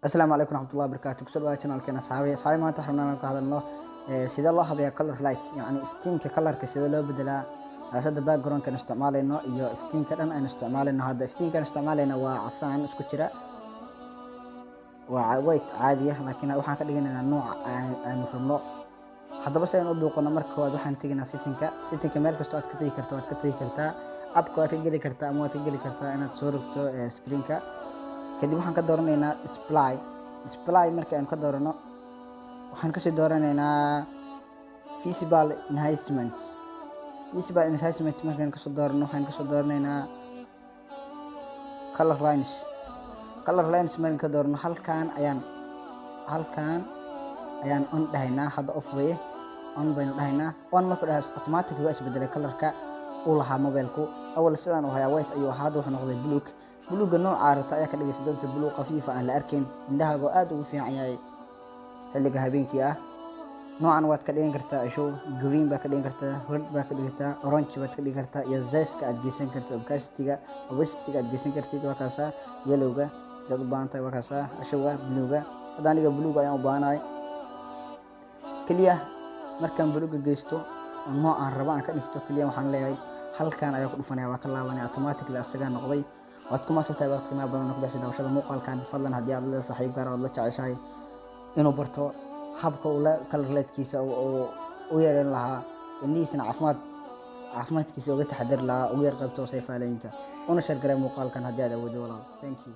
السلام عليكم ورحمة الله وبركاته. كسر waa channelkeena saxaabay maanta waxaan rabnaa ka hadalno sida loo habeeyo color light yani iftiinka colorka sida loo bedelaa asada background kan isticmaalayno iyo iftiinka dhan aan isticmaalayno. Hadda iftiinkan isticmaalayno waa casaan isku jira waa white caadi ah laakiin waxaan ka dhiganaynaa nooc aan rabno. haddaba si aan u dhuuqno marka hore waxaan tegaynaa settingka meel kasta aad ka tagi kartaa appka aad ka geli kartaa ama aad ka geli kartaa inaad soo rogto screenka. kadib waxaan ka dooranaynaa display marka aan ka doorano waxaan kasii dooranaynaa visible enhancements markaan kasoo doorano waxaan kasoo dooranaynaa color lines markaan ka doorano halkaan ayaan on dhahaynaa. hadda off way on baynu dhahaynaa. on marka dhahays automatically waa isbedelay colorka uu lahaa mobilku. awal sidaan uu hayaa white ayuu ahaa, hadda wuxuu noqday buluuga nooca rabta ayaa ka dhigaysa doonta buluug khafiif aan la arkin, indhahaaga aad ugu fiican yahay xilliga habeenkii ah. noocan waad ka dhigan kartaa isho green baa ka dhigan kartaa, red baa ka dhigan kartaa, orange baad ka dhigan kartaa, iyo zest-ka aad geysan kartaa, opacity-ga aad geysan kartid. waa kaasa yellow-ga dad u baahan tahay, waa kaasa ashowga buluuga. hadda aniga buluuga ayaan u baahanahay kaliya. markaan buluuga geysto oo noocan raba aan ka dhigto kaliya waxaan leeyahay halkaan ayaa ku dhufanaya, waa ka laabanaya automatically asaga noqday. waad kuma soo taabay qiimo badan ku bixi daawashada muuqaalkan. fadlan haddii aad leedahay saaxiib gaar ah oo la jeceshahay inuu barto habka uu la color light-kiisa u yeelan lahaa indhihiisana caafimaadkiisa uga taxadari lahaa ugu yar qaybto sayfaalooyinka una share garay muuqaalkan haddii aad awoodo walaal. Thank you.